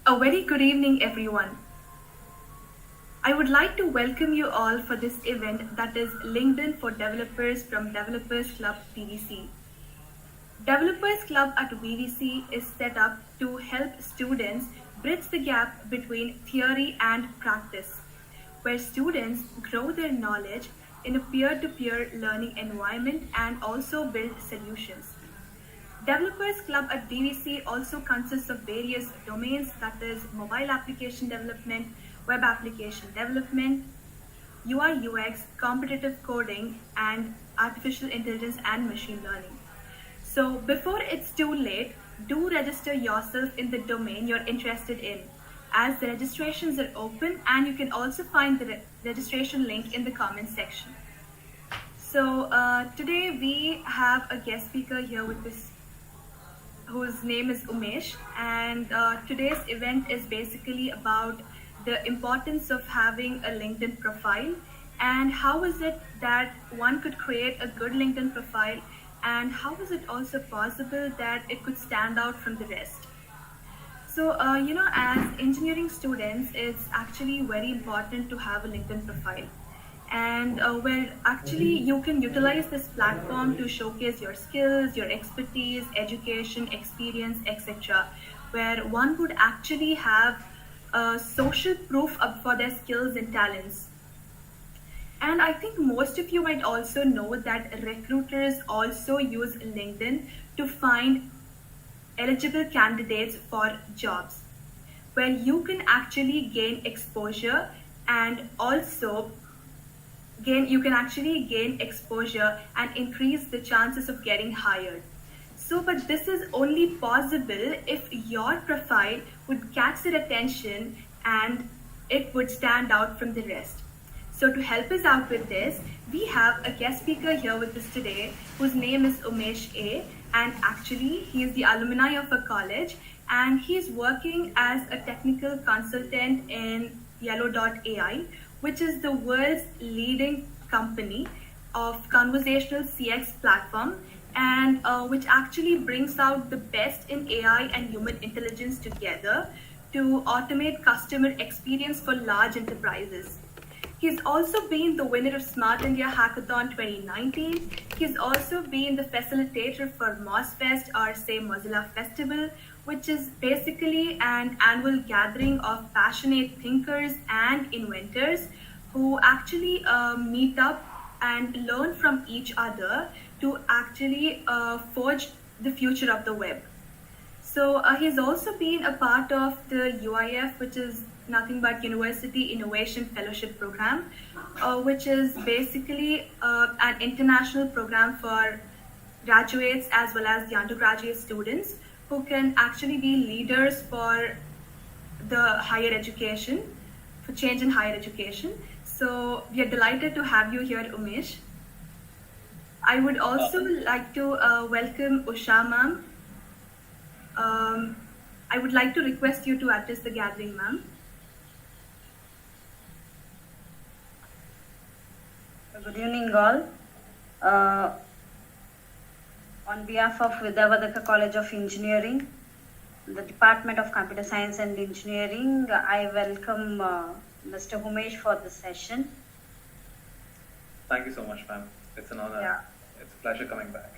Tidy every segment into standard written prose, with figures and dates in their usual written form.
A very good evening, everyone. I would like to welcome you all for this event that is LinkedIn for Developers from Developers Club VVC. Developers Club at VVC is set up to help students bridge the gap between theory and practice, where students grow their knowledge in a peer to peer learning environment and also build solutions. Developers Club at DVC also consists of various domains that is mobile application development, web application development, UI UX, competitive coding, and artificial intelligence and machine learning. So before it's too late, do register yourself in the domain you're interested in, as the registrations are open and you can also find the registration link in the comment section. So today we have a guest speaker here with us whose name is Umesh. And today's event is basically about the importance of having a LinkedIn profile and how is it that one could create a good LinkedIn profile and how is it also possible that it could stand out from the rest. So, as engineering students, it's actually very important to have a LinkedIn profile. And where actually you can utilize this platform to showcase your skills, your expertise, education, experience, etc. Where one would actually have social proof up for their skills and talents. And I think most of you might also know that recruiters also use LinkedIn to find eligible candidates for jobs, where you can actually gain exposure and also gain exposure and increase the chances of getting hired. So, but this is only possible if your profile would catch their attention and it would stand out from the rest. So, to help us out with this, we have a guest speaker here with us today whose name is Umesh A. And actually, he is the alumni of a college and he's working as a technical consultant in Yellow.ai, which is the world's leading company of conversational CX platform and which actually brings out the best in AI and human intelligence together to automate customer experience for large enterprises. He's also been the winner of Smart India Hackathon 2019. He's also been the facilitator for MozFest, or say Mozilla Festival, which is basically an annual gathering of passionate thinkers and inventors who actually meet up and learn from each other to actually forge the future of the web. So he's also been a part of the UIF, which is nothing but University Innovation Fellowship Program, which is basically an international program for graduates as well as the undergraduate students who can actually be leaders for the higher education, for change in higher education. So we are delighted to have you here, Umesh. I would also like to welcome Usha ma'am. I would like to request you to address the gathering, ma'am. Good evening, all. On behalf of Vidyavadaka College of Engineering, the Department of Computer Science and Engineering, I welcome Mr. Umesh for this session. Thank you so much, ma'am. It's an honor. Yeah. It's a pleasure coming back.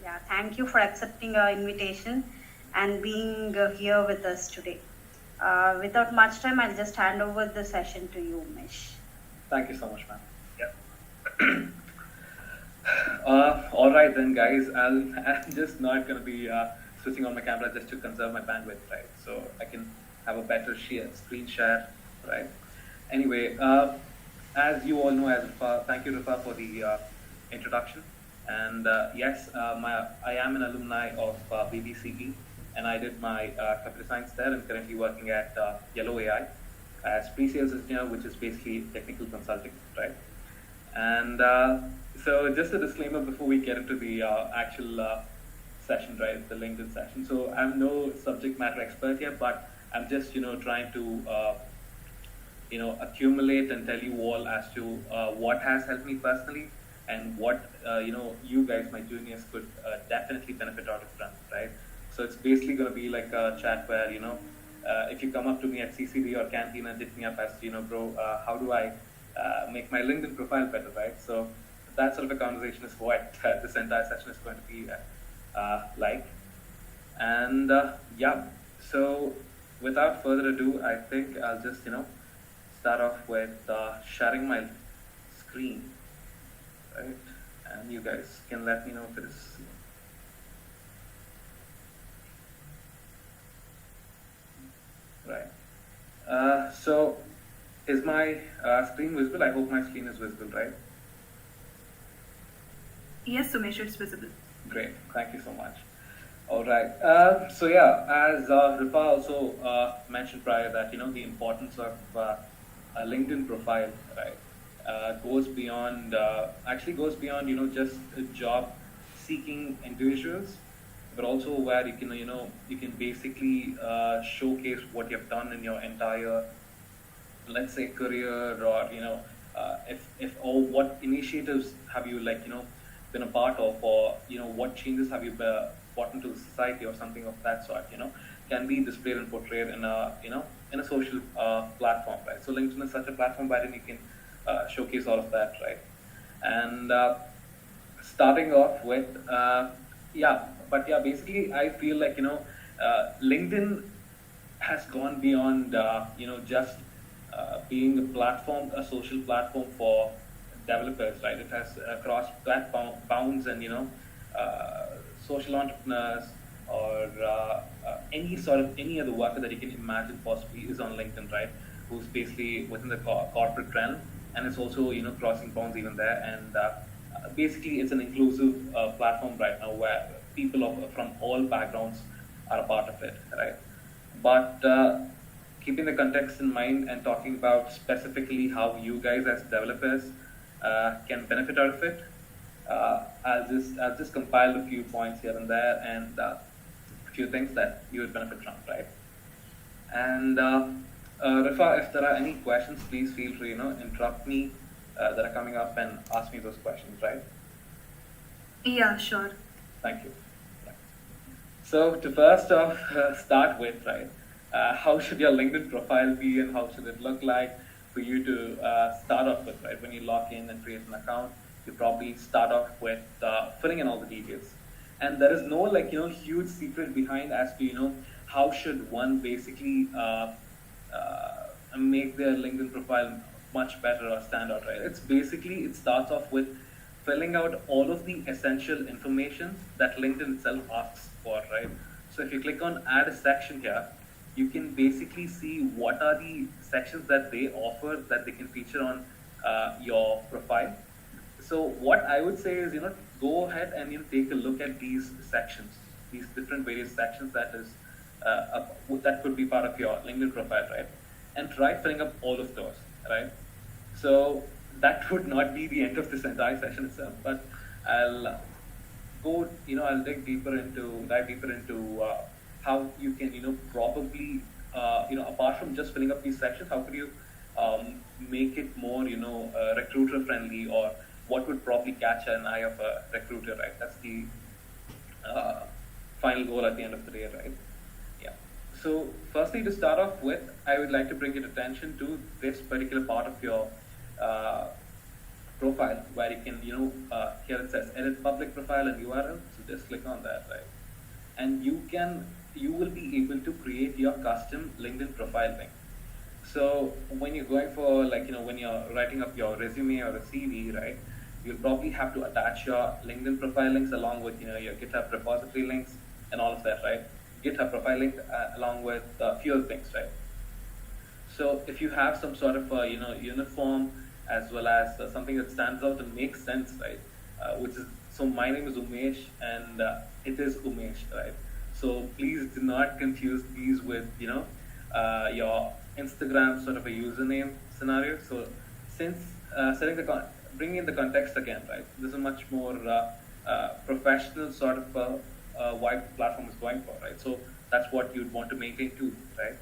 Yeah, thank you for accepting our invitation and being here with us today. Without much time, I'll just hand over the session to you, Umesh. Thank you so much, ma'am. Yeah. All right then, guys. I'm just not going to be switching on my camera just to conserve my bandwidth, right? So I can have a better screen share, right? Anyway, as you all know, thank you, Rifa, for the introduction. And yes, I am an alumni of BBCE, and I did my computer science there, and currently working at Yellow AI as pre-sales engineer, which is basically technical consulting, right? And so just a disclaimer before we get into the actual session, right, the LinkedIn session. So I'm no subject matter expert here, but I'm just, trying to, accumulate and tell you all as to what has helped me personally and what, you guys, my juniors, could definitely benefit out of from, right? So it's basically going to be like a chat where, if you come up to me at CCD or Canteen and hit me up as, bro, how do I make my LinkedIn profile better, right? So that sort of a conversation is what this entire session is going to be like. And yeah, so without further ado, I think I'll just, start off with sharing my screen, right? And you guys can let me know if it is. Right. So is my screen visible? I hope my screen is visible, right? Yes, Sumesh, it's visible. Great. Thank you so much. All right. So yeah, as Ripa also mentioned prior that, the importance of a LinkedIn profile, right, goes beyond, just job seeking individuals, but also where you can basically showcase what you've done in your entire, let's say, career, or if or what initiatives have you been a part of, or what changes have you brought into the society or something of that sort, can be displayed and portrayed in a social platform, right? So LinkedIn is such a platform wherein you can showcase all of that, right? And starting off with basically I feel like LinkedIn has gone beyond just being a platform, a social platform for developers, right? It has crossed bounds, and uh, social entrepreneurs, or any other worker that you can imagine possibly is on LinkedIn, right? Who's basically within the corporate realm, and it's also crossing bounds even there. And basically, it's an inclusive platform right now where people from all backgrounds are a part of it, right? But keeping the context in mind and talking about specifically how you guys as developers can benefit out of it, I'll just compile a few points here and there, and a few things that you would benefit from, right? And Rifa, if there are any questions, please feel free, interrupt me that are coming up and ask me those questions, right? Yeah, sure. Thank you. Right. So to first off start with, right, how should your LinkedIn profile be, and how should it look like for you to start off with, right? When you log in and create an account, you probably start off with filling in all the details. And there is no huge secret behind as to how should one basically make their LinkedIn profile much better or stand out, right? It's basically, it starts off with filling out all of the essential information that LinkedIn itself asks for, right? So if you click on add a section here, you can basically see what are the sections that they offer that they can feature on your profile. So what I would say is, go ahead and take a look at these sections, these different various sections that could be part of your LinkedIn profile, right? And try filling up all of those, right? So that would not be the end of this entire session itself, but I'll I'll dive deeper into how you can, probably, apart from just filling up these sections, how could you make it more, recruiter friendly, or what would probably catch an eye of a recruiter, right? That's the uh, final goal at the end of the day, right? Yeah. So, firstly, to start off with, I would like to bring your attention to this particular part of your uh, profile, where you can, here it says edit public profile and URL. So just click on that, right? And you will be able to create your custom LinkedIn profile link. So when you're going for when you're writing up your resume or a CV, right, you'll probably have to attach your LinkedIn profile links along with your GitHub repository links and all of that, right? GitHub profile link along with a few other things, right? So if you have some sort of uniform, as well as something that stands out and makes sense, right? Which is, so my name is Umesh, and it is Umesh, right? So please do not confuse these with your Instagram sort of a username scenario. So since bringing in the context again, right? This is a much more professional sort of wide platform is going for, right? So that's what you'd want to maintain too, right?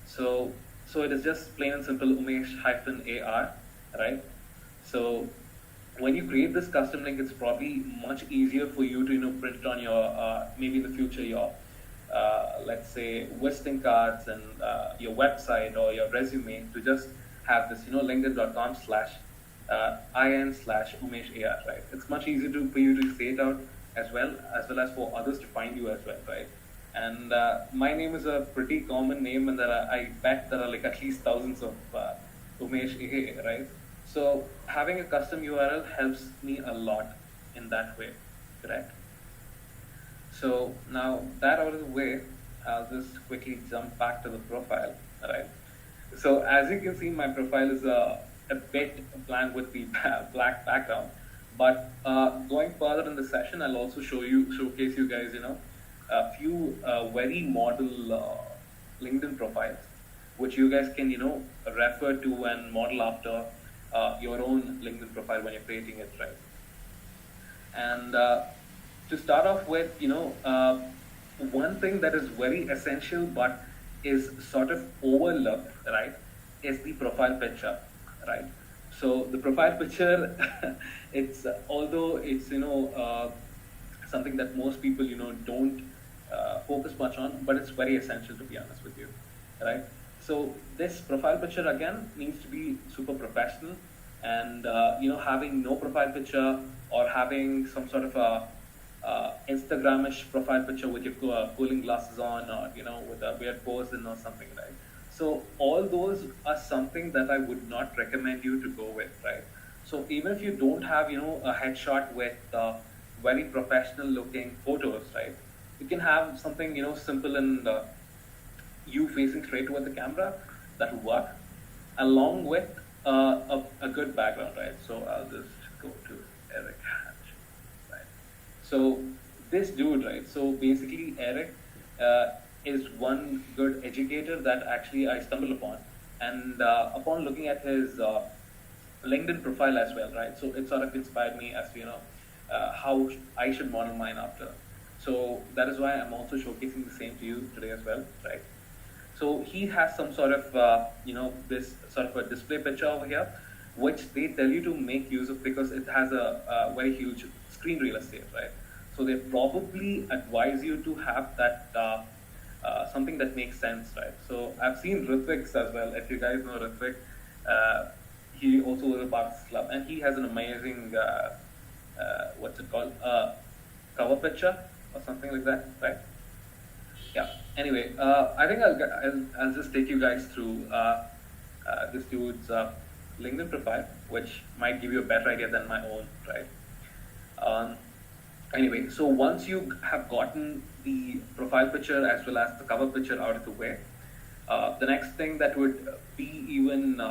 So it is just plain and simple Umesh-AR, right? So when you create this custom link, it's probably much easier for you to print it on your maybe in the future your let's say visiting cards and your website or your resume, to just have this linkedin.com /in/UmeshAR, right? It's much easier for you to say it out as well as for others to find you as well, right? And my name is a pretty common name, and I bet there are like at least thousands of Umesh AA, right? So having a custom URL helps me a lot in that way, correct? So now that out of the way, I'll just quickly jump back to the profile, right? So as you can see, my profile is a bit blank with the black background, but going further in the session, I'll also showcase you guys, a few very model LinkedIn profiles, which you guys can, refer to and model after your own LinkedIn profile when you're creating it, right? And to start off with, one thing that is very essential but is sort of overlooked, right, is the profile picture, right? So the profile picture, it's although it's something that most people don't focus much on, but it's very essential, to be honest with you, right? So this profile picture again needs to be super professional, and having no profile picture or having some sort of a Instagramish profile picture with your cooling glasses on, or with a weird pose or something, right? So all those are something that I would not recommend you to go with, right? So even if you don't have a headshot with very professional looking photos, right? You can have something simple and you facing straight toward the camera, that will work, along with a good background, right? So I'll just go to Eric Hatch, right? So this dude, right? So basically, Eric is one good educator that actually I stumbled upon, and upon looking at his LinkedIn profile as well, right? So it sort of inspired me as to how I should model mine after. So that is why I'm also showcasing the same to you today as well, right? So he has some sort of this sort of a display picture over here, which they tell you to make use of because it has a very huge screen real estate, right? So they probably advise you to have that something that makes sense, right? So I've seen Ritvik's as well. If you guys know Ritvik, he also was a part of this club, and he has an amazing what's it called, cover picture or something like that, right? Yeah. Anyway, I think I'll just take you guys through this dude's LinkedIn profile, which might give you a better idea than my own, right? Um, anyway, so once you have gotten the profile picture as well as the cover picture out of the way, the next thing that would be even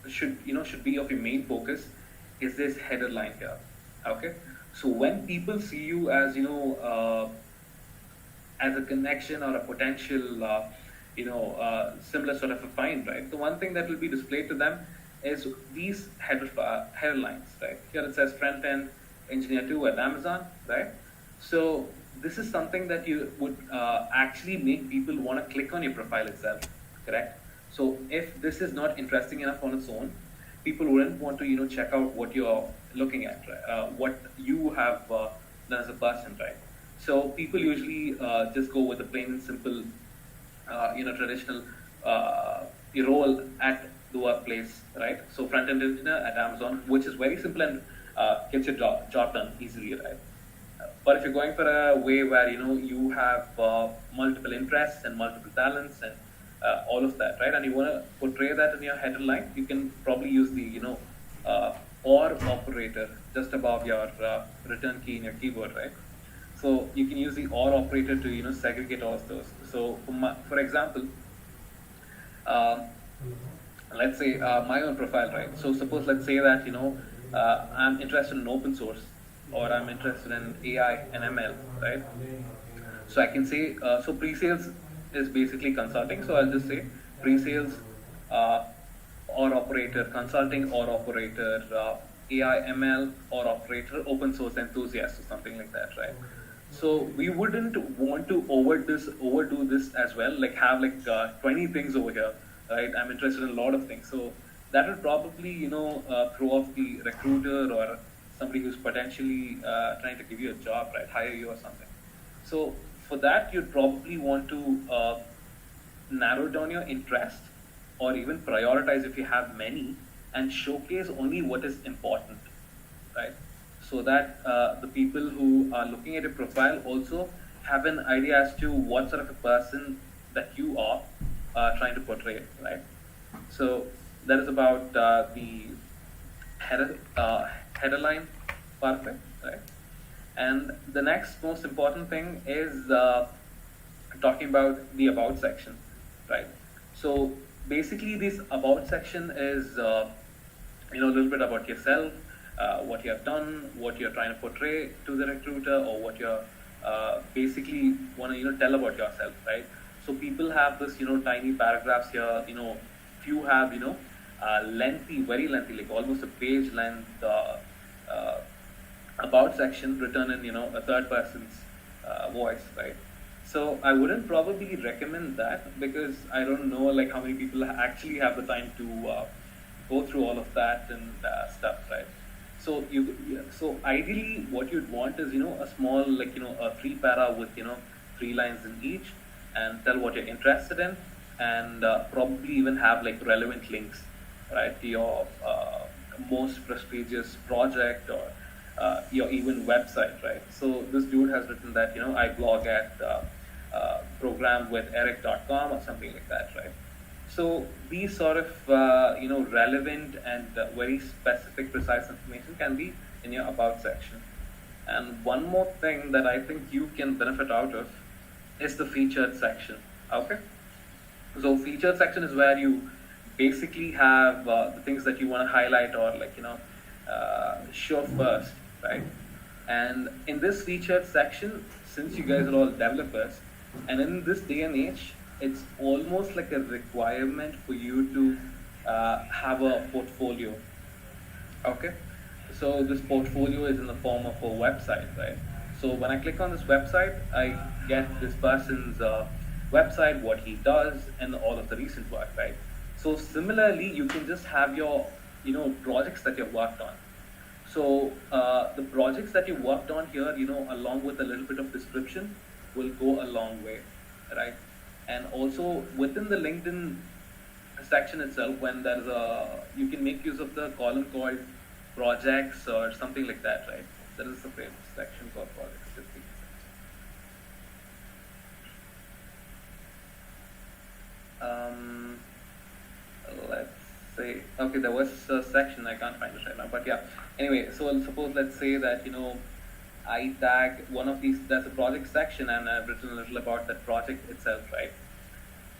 should be of your main focus is this header line here. Okay, so when people see you as as a connection or a potential similar sort of a find, right? The one thing that will be displayed to them is these header lines, right? Here it says front end engineer 2 at Amazon, right? So this is something that you would actually make people want to click on your profile itself, correct? So if this is not interesting enough on its own, people wouldn't want to check out what you're looking at, right? What you have done as a person, right? So people usually just go with the plain and simple, traditional role at the workplace, right? So front-end engineer at Amazon, which is very simple and gets your job done easily, right? But if you're going for a way where you have multiple interests and multiple talents and all of that, right? And you want to portray that in your header line, you can probably use the or operator just above your return key in your keyboard, right? So you can use the or operator to segregate all of those. So for example, let's say my own profile, right? So suppose let's say that I'm interested in open source, or I'm interested in AI and ML, right? So I can say so pre-sales is basically consulting. So I'll just say pre-sales or operator, consulting or operator, AI ML or operator, open source enthusiast or something like that, right? So we wouldn't want to overdo this as well, like have like 20 things over here, right? I'm interested in a lot of things. So that will probably, throw off the recruiter or somebody who's potentially trying to give you a job, right? Hire you or something. So for that, you'd probably want to narrow down your interest or even prioritize if you have many and showcase only what is important, right? So that the people who are looking at your profile also have an idea as to what sort of a person that you are trying to portray, right? So that is about the header line part of it, right? And the next most important thing is talking about the about section, right? So basically, this about section is a little bit about yourself, what you have done, what you're trying to portray to the recruiter, or what you're basically want to tell about yourself, right? So people have this tiny paragraphs here. Few have lengthy, very lengthy, like almost a page length about section written in a third person's voice, right? So I wouldn't probably recommend that because I don't know like how many people actually have the time to go through all of that and stuff, right? So so ideally what you'd want is a small like a free para with 3 lines in each, and tell what you're interested in, and probably even have like relevant links, right, to your most prestigious project or your even website, right? So this dude has written that, I blog at programwitheric.com or something like that, right? So these sort of, relevant and very specific, precise information can be in your about section. And one more thing that I think you can benefit out of is the featured section. Okay. So featured section is where you basically have the things that you want to highlight or show first, right? And in this featured section, since you guys are all developers, and in this day and age, it's almost like a requirement for you to have a portfolio. Okay, so this portfolio is in the form of a website, right? So when I click on this website, I get this person's website, what he does, and all of the recent work, right? So similarly, you can just have your projects that you've worked on. So the projects that you worked on here, along with a little bit of description, will go a long way, right? And also within the LinkedIn section itself, when there's you can make use of the column called projects or something like that, right? There is a separate section called projects. Let's say, okay, there was a section, I can't find it right now, but yeah. Anyway, so suppose let's say that, I tag one of these, there's a project section and I've written a little about that project itself, right?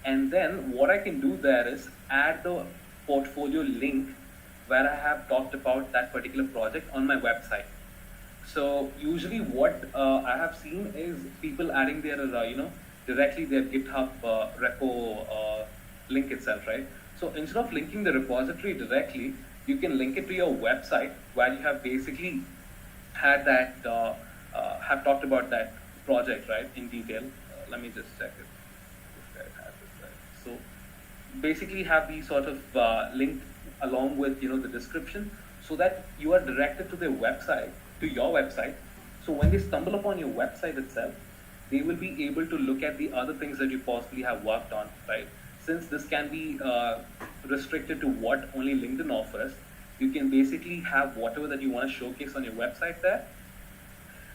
And then what I can do there is add the portfolio link where I have talked about that particular project on my website. So usually what I have seen is people adding their, directly their GitHub repo link itself, right? So instead of linking the repository directly, you can link it to your website where you have basically had that, have talked about that project, right, in detail. Let me just check it. This guy has it, right? So basically have these sort of linked along with, the description, so that you are directed to their website, to your website. So when they stumble upon your website itself, they will be able to look at the other things that you possibly have worked on, right? Since this can be restricted to what only LinkedIn offers, you can basically have whatever that you want to showcase on your website there,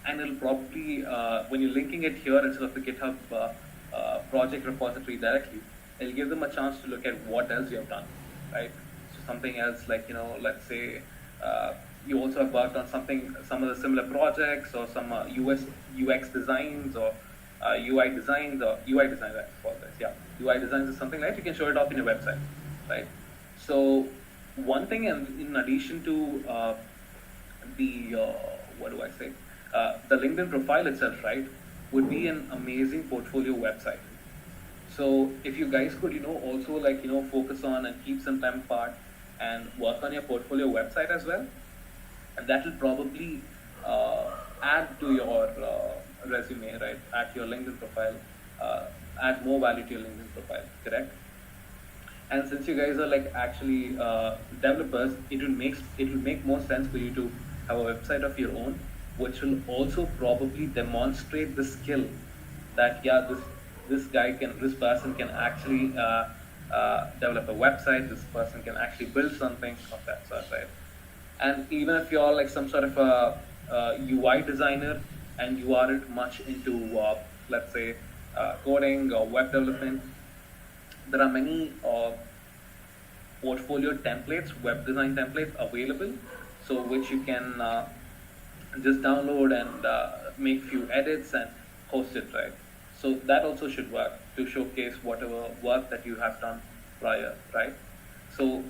and it'll probably, when you're linking it here instead of the GitHub project repository directly, it'll give them a chance to look at what else you have done, right? So something else like, let's say you also have worked on some of the similar projects or some UX designs or UI designs or UI designs, I apologize, yeah. UI designs is something like you can show it off in your website, right? So one thing in addition to the LinkedIn profile itself, right, would be an amazing portfolio website. So if you guys could, also focus on and keep some time apart and work on your portfolio website as well, and that will probably add to your resume, right? Add to your LinkedIn profile, add more value to your LinkedIn profile, correct? And since you guys are actually developers, it will make more sense for you to have a website of your own, which will also probably demonstrate the skill that this person can actually develop a website. This person can actually build something of that sort, right? And even if you're some sort of a UI designer and you aren't much into let's say coding or web development, there are many portfolio templates, web design templates available, so which you can just download and make few edits and host it, right? So that also should work to showcase whatever work that you have done prior, right? So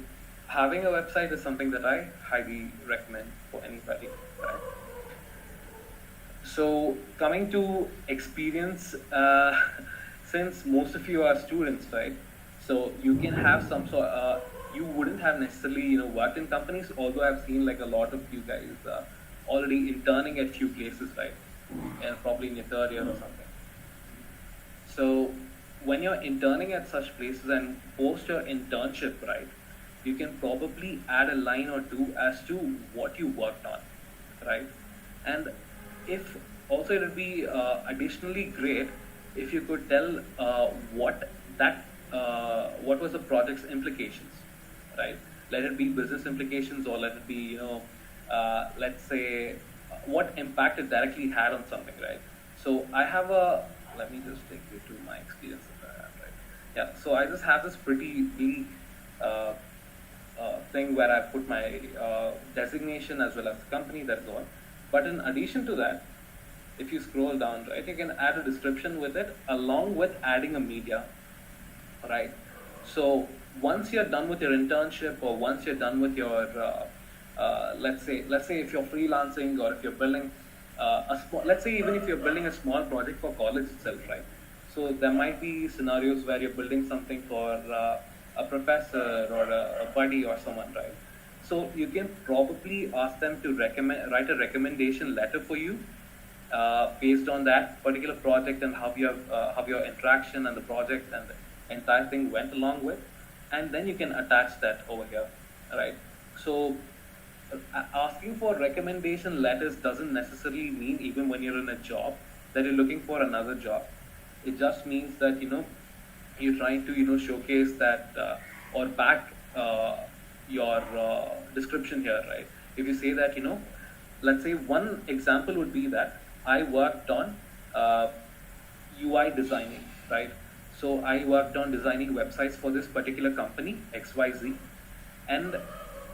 having a website is something that I highly recommend for anybody, right? So coming to experience, since most of you are students, right? So you can have some sort. You wouldn't have necessarily worked in companies, although I've seen a lot of you guys already interning at few places, right? And probably in your third year or something. So when you're interning at such places and post your internship, right, you can probably add a line or two as to what you worked on, right? And if also it would be additionally great if you could tell what was the project's implications, right? Let it be business implications, or let it be let's say what impact it directly had on something, right? So I have a, let me just take you to my experience that I have, right? Yeah, so I just have this pretty bleak uh, thing where I put my designation as well as the company, that's all. But in addition to that, if you scroll down, right, you can add a description with it along with adding a media, right? So once you're done with your internship, or once you're done with your let's say if you're freelancing, or if you're building a small, let's say even if you're building a small project for college itself, right? So there might be scenarios where you're building something for a professor or a buddy or someone, right? So you can probably ask them to write a recommendation letter for you based on that particular project, and how your interaction and the project and the entire thing went along with, and then you can attach that over here, right? So asking for recommendation letters doesn't necessarily mean, even when you're in a job, that you're looking for another job. It just means that you're trying to showcase that or back your description here, right? If you say that let's say one example would be that I worked on UI designing, right? So I worked on designing websites for this particular company XYZ, and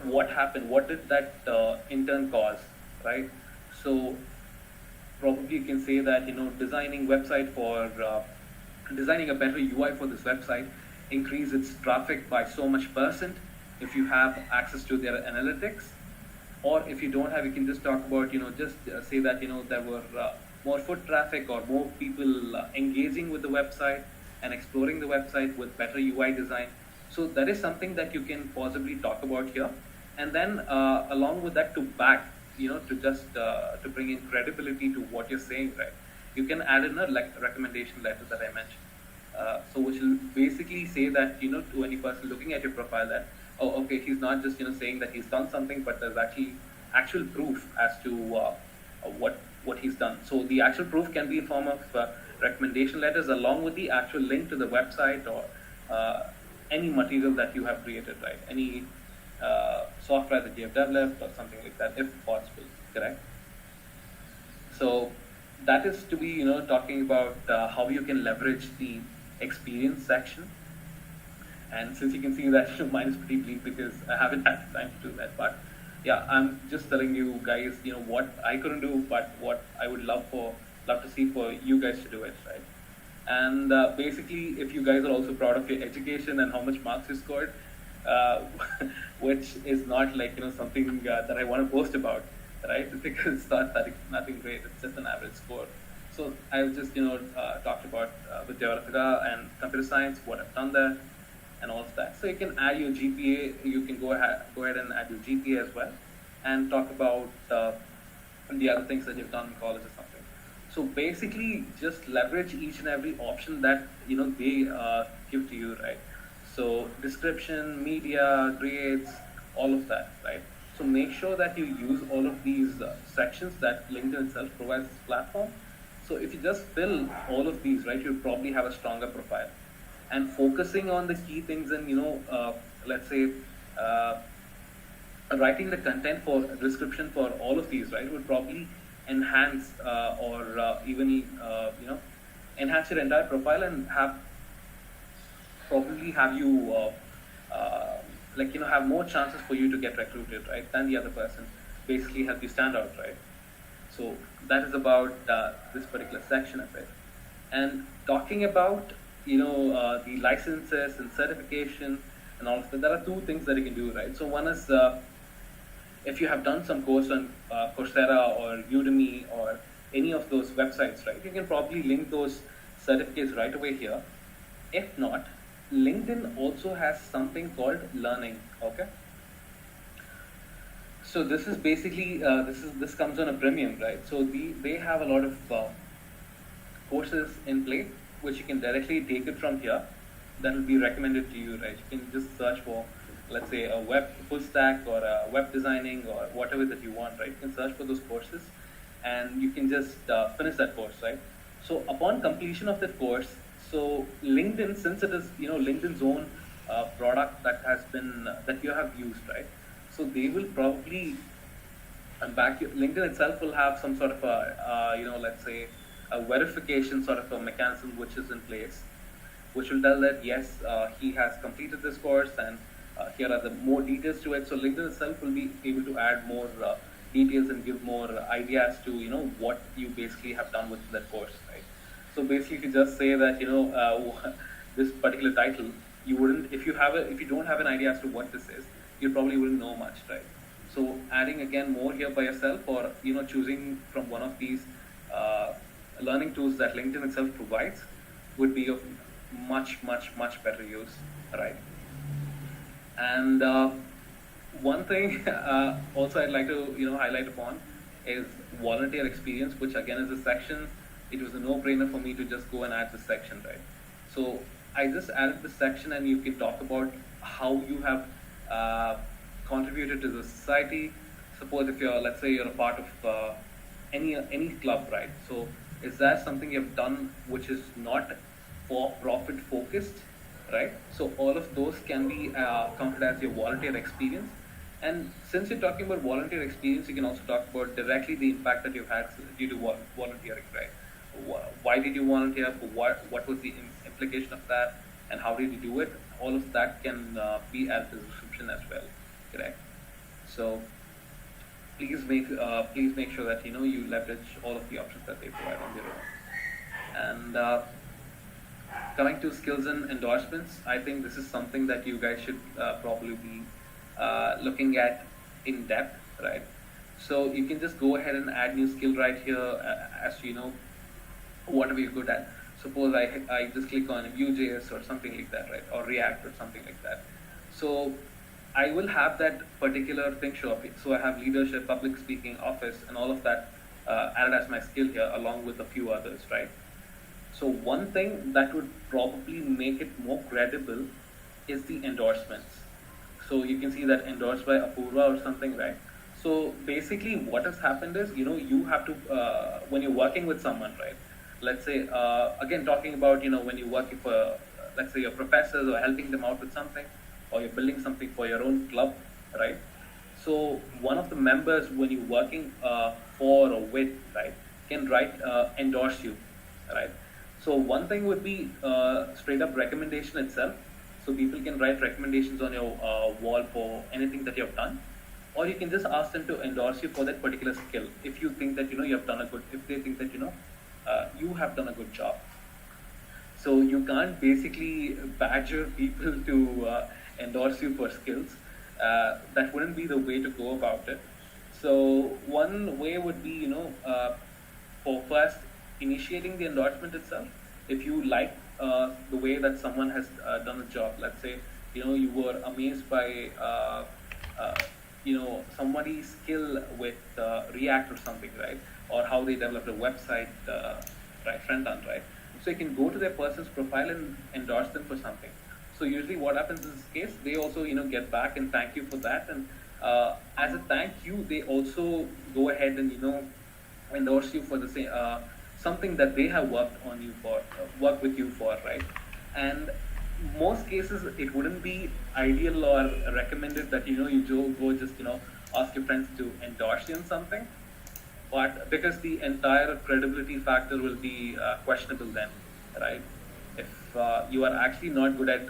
what happened, what did that intern cause, right? So probably you can say that designing website for designing a better UI for this website increase its traffic by so much percent if you have access to their analytics. Or if you don't have, you can just talk about just say that there were more foot traffic, or more people engaging with the website and exploring the website with better UI design. So that is something that you can possibly talk about here. And then along with that, to back to just to bring in credibility to what you're saying, right, you can add in a recommendation letter that I mentioned. So which will basically say that to any person looking at your profile, that okay, he's not just saying that he's done something, but there's actual proof as to what he's done. So the actual proof can be in form of recommendation letters, along with the actual link to the website, or any material that you have created, right? Any software that you have developed or something like that, if possible, correct? So that is to be talking about how you can leverage the experience section. And since you can see that mine is pretty bleak because I haven't had time to do that, but yeah, I'm just telling you guys what I couldn't do, but what I would love to see for you guys to do it, right? And basically, if you guys are also proud of your education and how much marks you scored, which is not like something that I want to boast about, right? Because it's not nothing great. It's just an average score. So I've just talked about with Developer and computer science, what I've done there, and all of that. So you can add your GPA. You can go ahead and add your GPA as well, and talk about the other things that you've done in college or something. So basically, just leverage each and every option that they give to you, right? So description, media, grades, all of that, right? So make sure that you use all of these sections that LinkedIn itself provides this platform. So if you just fill all of these, right, you'll probably have a stronger profile. And focusing on the key things, and let's say writing the content for description for all of these, right, would probably enhance or even enhance your entire profile, and probably have you have more chances for you to get recruited, right, than the other person. Basically help you stand out, right? So that is about this particular section of it. And talking about the licenses and certification and all of that, there are two things that you can do, right? So one is if you have done some course on Coursera or Udemy or any of those websites, right, you can probably link those certificates right away here. If not, LinkedIn also has something called learning. Okay, so this is basically this comes on a premium, right? So they have a lot of courses in play, which you can directly take it from here. That will be recommended to you, right? You can just search for, let's say, a web full stack or a web designing or whatever that you want, right? You can search for those courses, and you can just finish that course, right? So upon completion of that course, so LinkedIn, since it is LinkedIn's own product that has been that you have used, right? So they will probably and back LinkedIn itself will have some sort of a let's say a verification sort of a mechanism which is in place, which will tell that yes, he has completed this course, and here are the more details to it. So LinkedIn itself will be able to add more details and give more ideas to what you basically have done with that course, right? So basically, if you just say that this particular title, you wouldn't, if you don't have an idea as to what this is, you probably wouldn't know much, right? So adding again more here by yourself, or choosing from one of these learning tools that LinkedIn itself provides, would be of much better use, right? And one thing also I'd like to highlight upon is volunteer experience, which again is a section. It was a no-brainer for me to just go and add this section, right? So I just added this section, and you can talk about how you have contributed to the society. Suppose if let's say you're a part of any club, right? So is that something you've done which is not for profit focused, right? So all of those can be counted as your volunteer experience. And since you're talking about volunteer experience, you can also talk about directly the impact that you've had due to volunteering, right? Why did you volunteer? For what was the implication of that, and how did you do it? All of that can be added to the description as well, correct? So please make sure that you leverage all of the options that they provide on their own. And coming to skills and endorsements, I think this is something that you guys should probably be looking at in depth, right? So you can just go ahead and add new skill right here as whatever you're good at. Suppose I just click on Vue.js or something like that, right? Or React or something like that. So I will have that particular thing show up. So I have leadership, public speaking, office, and all of that added as my skill here, along with a few others, right? So one thing that would probably make it more credible is the endorsements. So you can see that endorsed by Apurva or something, right? So basically what has happened is, you have to, when you're working with someone, right? Let's say, again, talking about, when you work for, let's say your professors, or helping them out with something, or you're building something for your own club, right? So one of the members, when you're working for or with, right, can write, endorse you, right? So one thing would be straight up recommendation itself. So people can write recommendations on your wall for anything that you have done, or you can just ask them to endorse you for that particular skill. If you think that you have done if they think that you have done a good job. So you can't basically badger people to endorse you for skills. That wouldn't be the way to go about it. So one way would be for first initiating the endorsement itself. If you like the way that someone has done a job, let's say you were amazed by somebody's skill with React or something, right? Or how they developed a website, right, front end, right? So you can go to their person's profile and endorse them for something. So usually what happens in this case, they also get back and thank you for that, and as a thank you, they also go ahead and endorse you for the same something that they have worked with you for, right? And most cases it wouldn't be ideal or recommended that you go just ask your friends to endorse you on something, but because the entire credibility factor will be questionable then, right? If you are actually not good at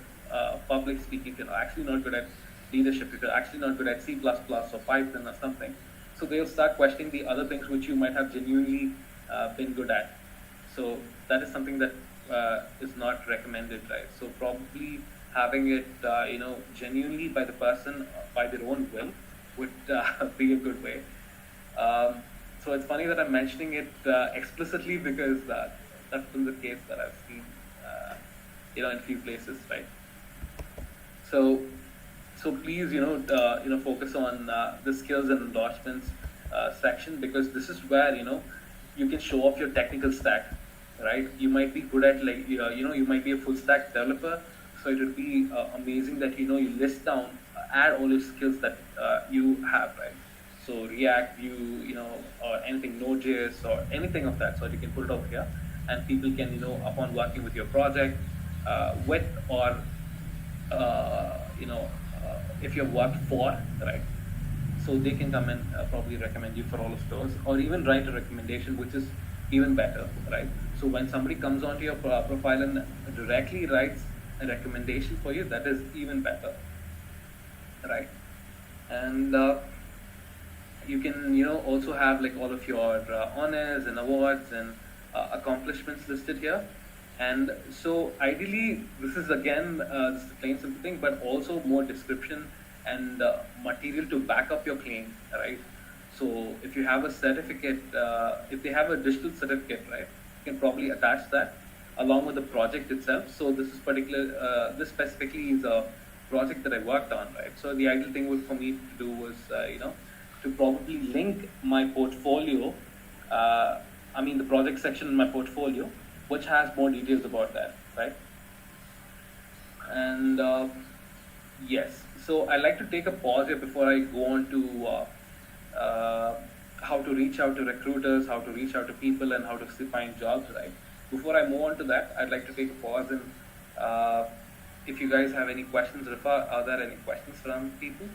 public speaking, if you're actually not good at leadership, if you're actually not good at C++ or Python or something, so they'll start questioning the other things which you might have genuinely been good at. So that is something that is not recommended, right? So probably having it genuinely by the person by their own will would be a good way. So it's funny that I'm mentioning it explicitly, because that's been the case that I've seen in a few places, right? So please focus on the skills and endorsements section, because this is where you can show off your technical stack, right? You might be good at you might be a full stack developer, so it would be amazing that you list down, add all your skills that you have, right? So React, Vue, or anything, Node.js or anything of that, so you can put it over here, and people can upon working with your project, with or if you've worked for, right? so they can come and probably recommend you for all of those, or even write a recommendation, which is even better, right? So when somebody comes onto your profile and directly writes a recommendation for you, that is even better, right? And you can also have like all of your honors and awards and accomplishments listed here. And so ideally this is again just a plain simple thing, but also more description and material to back up your claim, right? So if you have a certificate, if they have a digital certificate, right, you can probably attach that along with the project itself. So this is this specifically is a project that I worked on, right? So the ideal thing for me to do was to probably link my portfolio, the project section in my portfolio, which has more details about that, right? And yes, so I like to take a pause here before I go on to how to reach out to recruiters, how to reach out to people, and how to find jobs, right? Before I move on to that, I'd like to take a pause and if you guys have any questions, Rifa, are there any questions from people?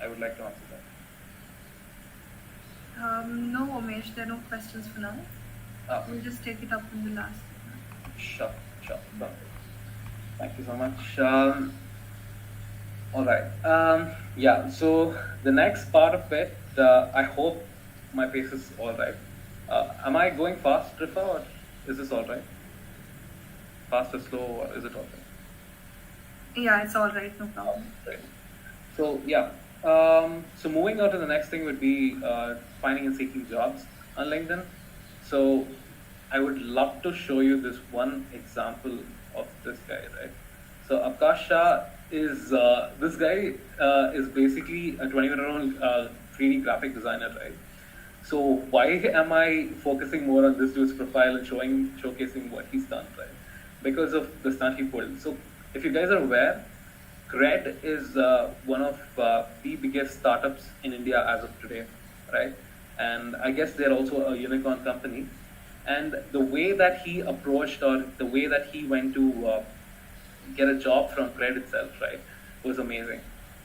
I would like to answer that. No, Umesh, there are no questions for now. We'll just take it up in the last. Sure. Perfect. Thank you so much. All right. Yeah, so the next part of it, I hope my pace is all right. Am I going fast, Rifa, or is this all right? Fast or slow, or is it all right? Yeah, it's all right, no problem. Right. So yeah, so moving on to the next thing would be finding and seeking jobs on LinkedIn. So I would love to show you this one example of this guy, right? So Akash Shah is this guy is basically a 21-year-old 3D graphic designer, right? So why am I focusing more on this dude's profile and showcasing what he's done, right? Because of the stunt he pulled. So if you guys are aware, Cred is one of the biggest startups in India as of today, right? And I guess they're also a unicorn company. And the way that he approached, or the way that he went to get a job from Cred itself, right, was amazing.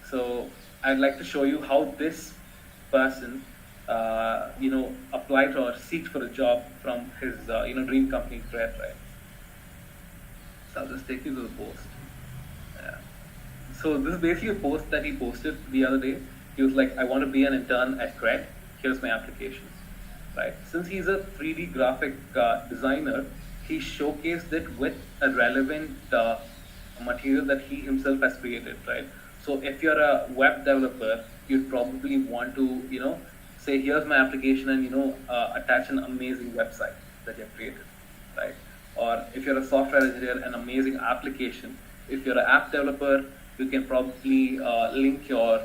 So I'd like to show you how this person, applied or seeked for a job from his, dream company, Cred, right? So I'll just take you to the post. Yeah. So this is basically a post that he posted the other day. He was like, I want to be an intern at Cred. Here's my applications, right? Since he's a 3D graphic designer, he showcased it with a relevant material that he himself has created, right? So if you're a web developer, you'd probably want to, say, here's my application, and, attach an amazing website that you've created, right? Or if you're a software engineer, an amazing application. If you're an app developer, you can probably link your,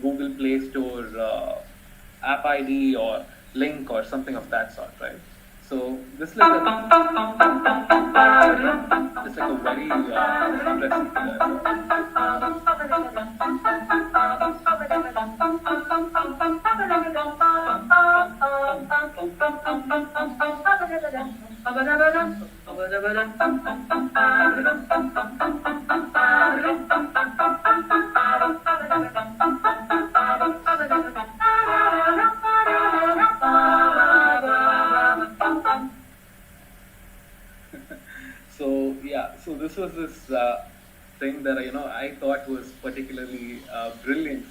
Google Play Store app ID or link or something of that sort, right? So this is like a very so this was this thing that I thought was particularly brilliant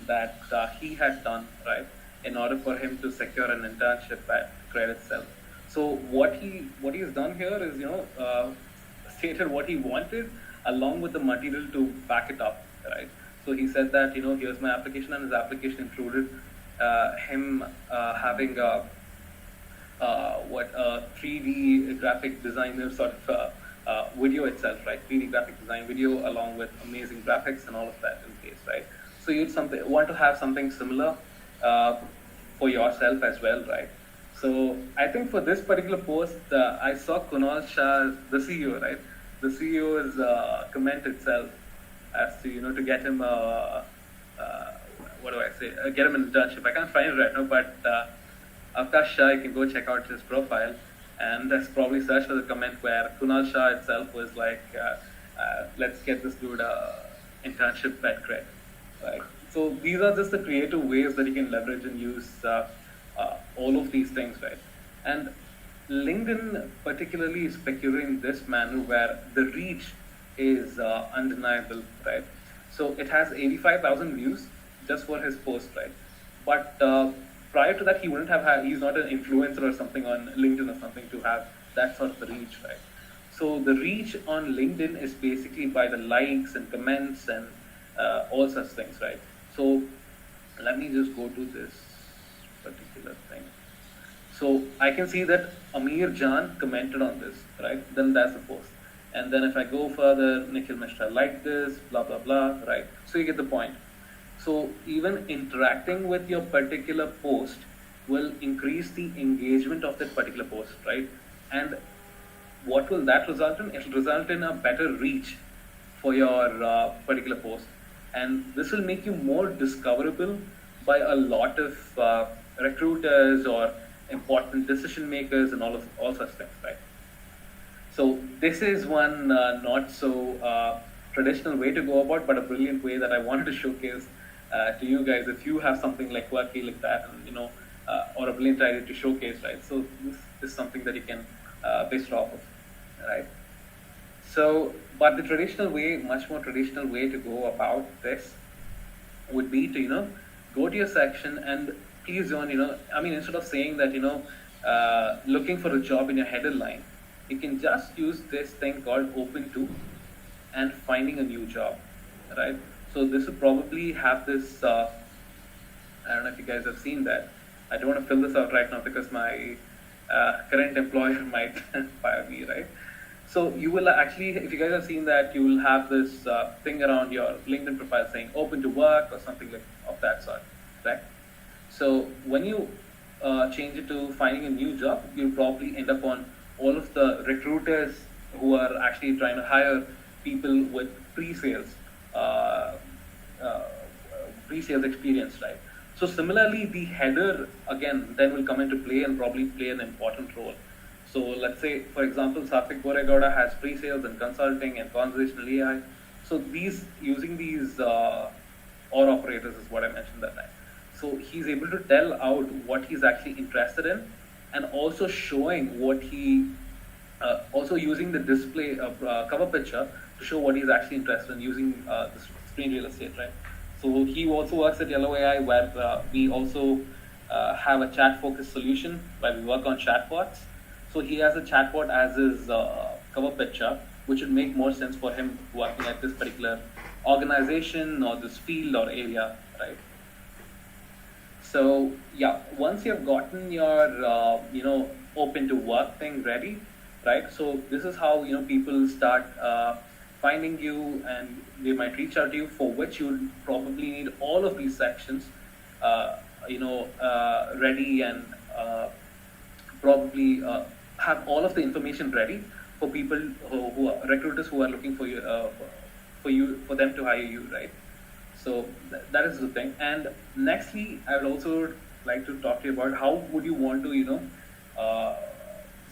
that he had done, right, in order for him to secure an internship at Cred itself. So what he has done here is stated what he wanted along with the material to back it up, right? So he said that here's my application, and his application included him having a 3D graphic designer sort of video itself, right? 3D graphic design video along with amazing graphics and all of that in case, right? So you'd want to have something similar for yourself as well, right? So I think for this particular post, I saw Kunal Shah, the CEO, right? The CEO's comment itself as to to get him get him an internship. I can't find it right now, but Akash Shah, you can go check out his profile, and that's probably search for the comment where Kunal Shah itself was like, let's get this dude internship at Cred, right? So these are just the creative ways that you can leverage and use all of these things, right? And LinkedIn particularly is peculiar in this manner where the reach is undeniable, right? So it has 85,000 views just for his post, right? But prior to that, he wouldn't have had, he's not an influencer or something on LinkedIn or something to have that sort of a reach, right? So the reach on LinkedIn is basically by the likes and comments and all such things, right? So let me just go to this particular thing. So I can see that Amir Jan commented on this, right? Then that's the post. And then if I go further, Nikhil Mishra liked this, blah, blah, blah, right? So you get the point. So even interacting with your particular post will increase the engagement of that particular post, right? And what will that result in? It will result in a better reach for your particular post. And this will make you more discoverable by a lot of recruiters or important decision makers and all such things, right? So this is one not so traditional way to go about, but a brilliant way that I wanted to showcase to you guys. If you have something like quirky like that, and or a brilliant idea to showcase, right? So this is something that you can base it off of, right? So, but the traditional way, much more traditional way to go about this would be to go to your section and please don't I mean, instead of saying that looking for a job in your header line, you can just use this thing called open to and finding a new job, right? So this will probably have this I don't know if you guys have seen that. I don't want to fill this out right now because my current employer might fire me, right? So you will actually, if you guys have seen that, you will have this thing around your LinkedIn profile saying open to work or something like of that sort, right? So when you change it to finding a new job, you'll probably end up on all of the recruiters who are actually trying to hire people with pre-sales, pre-sales experience, right? So similarly, the header again then will come into play and probably play an important role. So let's say, for example, Satvik Boregowda has pre-sales and consulting and conversational AI. So using these OR operators is what I mentioned that time. So he's able to tell out what he's actually interested in, and also showing what he, also using the display cover picture to show what he's actually interested in using the screen real estate, right? So he also works at Yellow AI, where we also have a chat-focused solution where we work on chatbots. So he has a chatbot as his cover picture, which would make more sense for him working at this particular organization or this field or area, right? So yeah, once you've gotten your open to work thing ready, right? So this is how people start finding you, and they might reach out to you, for which you probably need all of these sections ready, and probably have all of the information ready for people who are recruiters who are looking for you for them to hire you, right? So that is the thing. And nextly, I would also like to talk to you about how would you want to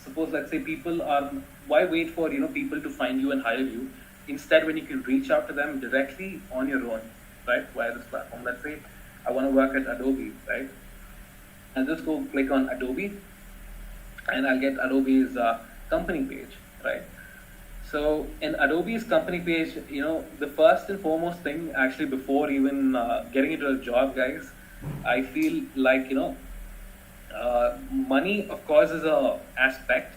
suppose, let's say, people are, why wait for people to find you and hire you, instead when you can reach out to them directly on your own, right, via this platform. Let's say I want to work at Adobe, right? I'll just go click on Adobe, and I'll get Adobe's company page, right? So in Adobe's company page, the first and foremost thing, actually, before even getting into a job, guys, I feel like money, of course, is a aspect,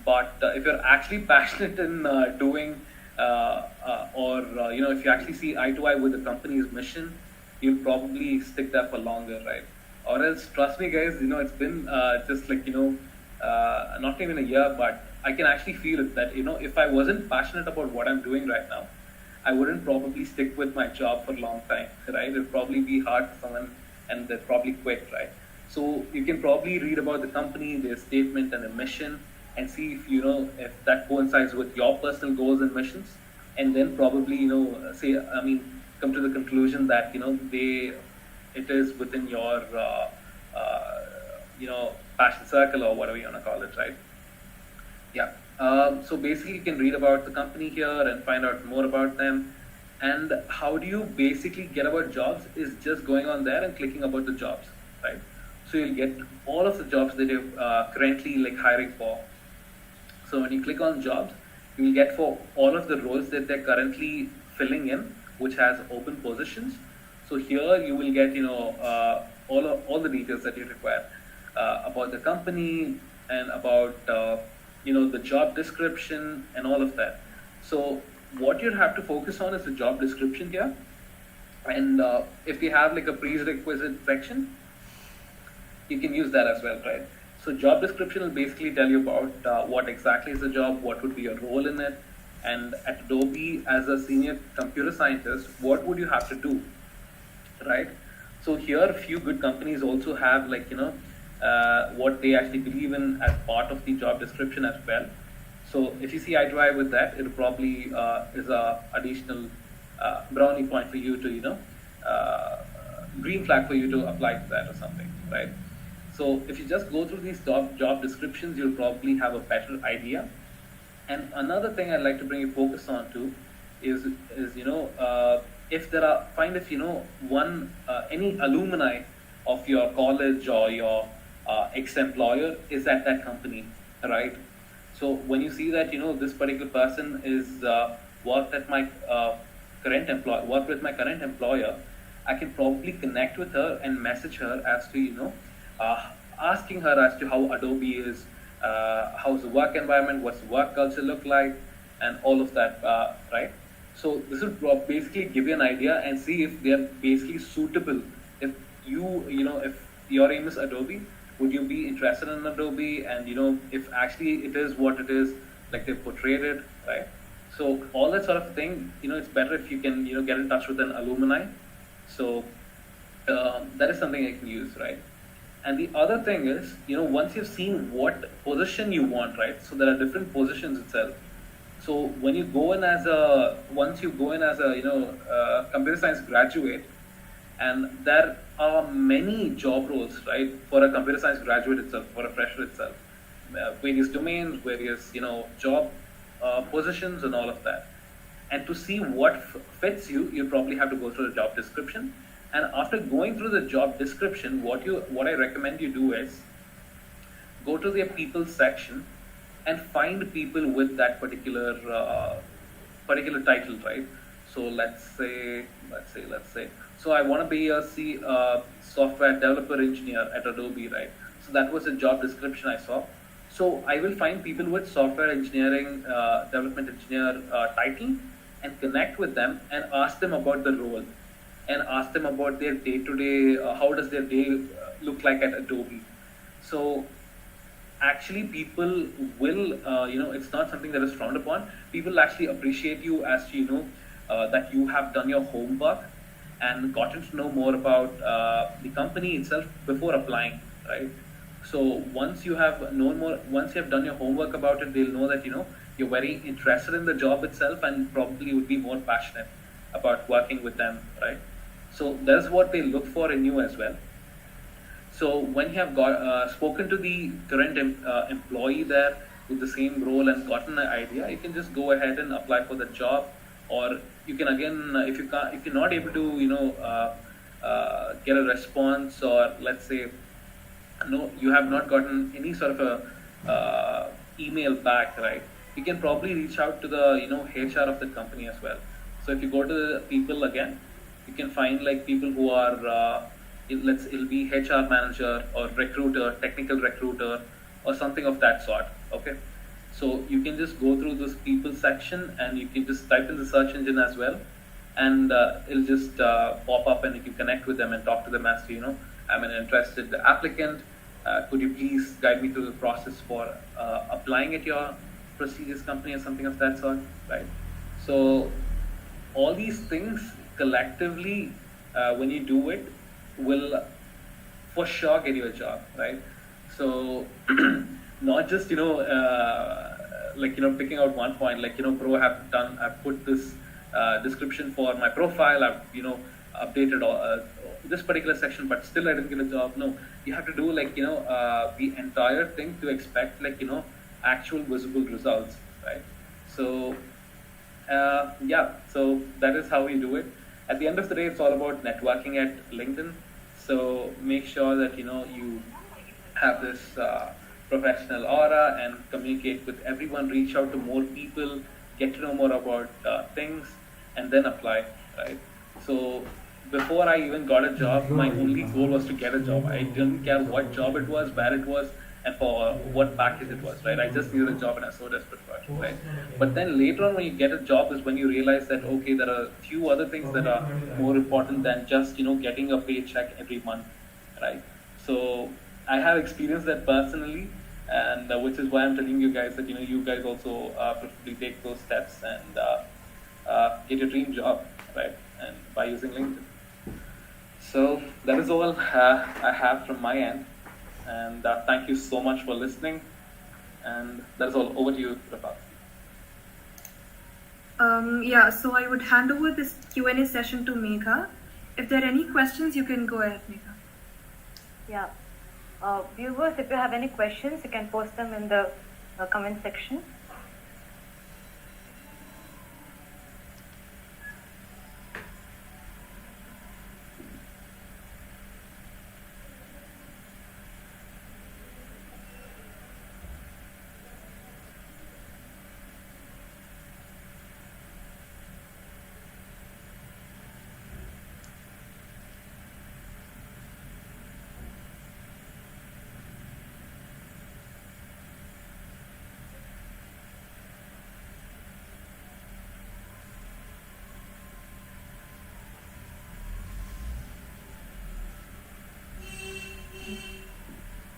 but if you're actually passionate in doing, if you actually see eye to eye with the company's mission, you'll probably stick there for longer, right? Or else, trust me, guys, it's been just like not even a year, but I can actually feel it that if I wasn't passionate about what I'm doing right now, I wouldn't probably stick with my job for a long time, right? It'd probably be hard for someone, and they'd probably quit, right? So you can probably read about the company, their statement and their mission, and see if if that coincides with your personal goals and missions, and then probably come to the conclusion that it is within your passion circle or whatever you want to call it, right? Yeah. So basically, you can read about the company here and find out more about them. And how do you basically get about jobs is just going on there and clicking about the jobs, right? So you'll get all of the jobs that you're currently like hiring for. So when you click on jobs, you will get for all of the roles that they're currently filling in, which has open positions. So here you will get, all the details that you require about the company and about, the job description and all of that. So what you have to focus on is the job description here. And if you have like a prerequisite section, you can use that as well, right? So job description will basically tell you about what exactly is the job, what would be your role in it, and at Adobe as a senior computer scientist, what would you have to do, right? So here, a few good companies also have like what they actually believe in as part of the job description as well. So if you see eye to eye with that, it probably is a additional brownie point for you to green flag for you to apply to that or something, right? So if you just go through these job descriptions, you'll probably have a better idea. And another thing I'd like to bring you focus on to is if there are any alumni of your college or your ex-employer is at that company, right? So when you see that this particular person is worked with my current employer, I can probably connect with her and message her as to asking her as to how Adobe is, how's the work environment, what's the work culture look like, and all of that, right? So this will basically give you an idea and see if they're basically suitable. If if your aim is Adobe, would you be interested in Adobe? And if actually it is what it is, like they portrayed it, right? So all that sort of thing, it's better if you can get in touch with an alumni. So that is something I can use, right? And the other thing is, once you've seen what position you want, right? So there are different positions itself. So when you go in as a computer science graduate, and there are many job roles, right, for a computer science graduate itself, for a fresher itself, various domains, various job positions, and all of that. And to see what fits you, you probably have to go through the job description. And after going through the job description, what I recommend you do is go to their people section and find people with that particular title, right? So let's say. So I want to be a software developer engineer at Adobe, right? So that was a job description I saw. So I will find people with software engineering, development engineer title, and connect with them and ask them about the role, and ask them about their day-to-day, how does their day look like at Adobe. So actually people will, it's not something that is frowned upon. People actually appreciate you as to, that you have done your homework and gotten to know more about the company itself before applying, right? So once you have done your homework about it, they'll know that, you're very interested in the job itself and probably would be more passionate about working with them, right? So that's what they look for in you as well. So when you have spoken to the current employee there with the same role and gotten an idea, you can just go ahead and apply for the job. Or you can again, if you're not able to get a response, or let's say you have not gotten any sort of a email back, right? You can probably reach out to the HR of the company as well. So if you go to the people again, you can find like people who are it'll be HR manager or recruiter, technical recruiter, or something of that sort. Okay, so you can just go through this people section and you can just type in the search engine as well, and it'll just pop up, and you can connect with them and talk to them as to I'm an interested applicant. Could you please guide me through the process for applying at your prestigious company or something of that sort, right? So all these things collectively, when you do it, will for sure get you a job, right? So not just picking out one point, like bro, I've put this description for my profile, I've updated all this particular section, but still I didn't get a job. No, you have to do like the entire thing to expect like actual visible results, right? So Yeah, so that is how we do it. At the end of the day, it's all about networking at LinkedIn. So make sure that you have this professional aura and communicate with everyone, reach out to more people, get to know more about things, and then apply, right? So before I even got a job, my only goal was to get a job. I didn't care what job it was, where it was, and for what package it was, right? I just needed a job and I was so desperate for it, right? But then later on, when you get a job, is when you realize that okay, there are a few other things that are more important than just getting a paycheck every month, right? So I have experienced that personally, and which is why I'm telling you guys that you guys also preferably take those steps and get your dream job, right? And by using LinkedIn. So that is all I have from my end, and thank you so much for listening. And that is all. Over to you, Rafa. Yeah, so I would hand over this Q&A session to Megha. If there are any questions, you can go ahead, Megha. Yeah. Viewers, if you have any questions, you can post them in the comment section.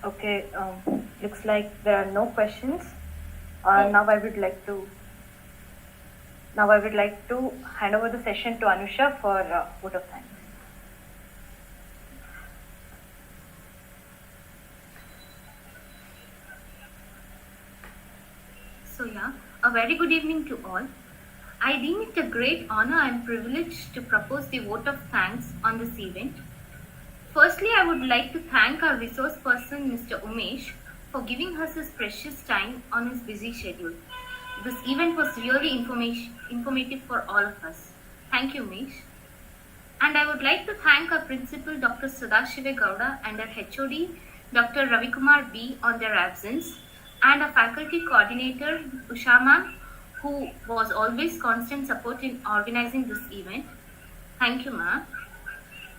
Okay, looks like there are no questions. Now I would like to hand over the session to Anusha for vote of thanks. So yeah, a very good evening to all. I deem it a great honor and privilege to propose the vote of thanks on this event. Firstly, I would like to thank our resource person, Mr. Umesh, for giving us his precious time on his busy schedule. This event was really informative for all of us. Thank you, Umesh. And I would like to thank our principal, Dr. Sadashiva Gowda, and our HOD, Dr. Ravikumar B, on their absence, and our faculty coordinator, Usha ma'am, who was always constant support in organizing this event. Thank you, ma'am.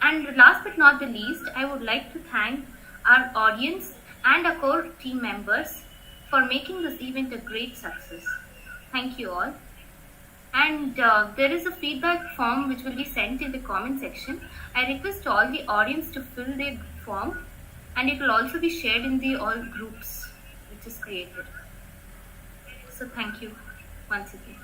And last but not the least, I would like to thank our audience and our core team members for making this event a great success. Thank you all. And there is a feedback form which will be sent in the comment section. I request all the audience to fill their form, and it will also be shared in the all groups which is created. So thank you once again.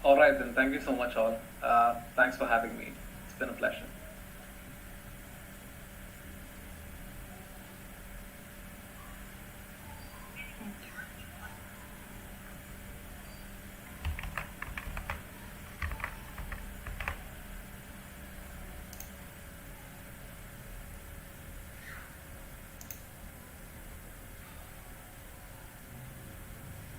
All right, then. Thank you so much, all. Thanks for having me. It's been a pleasure.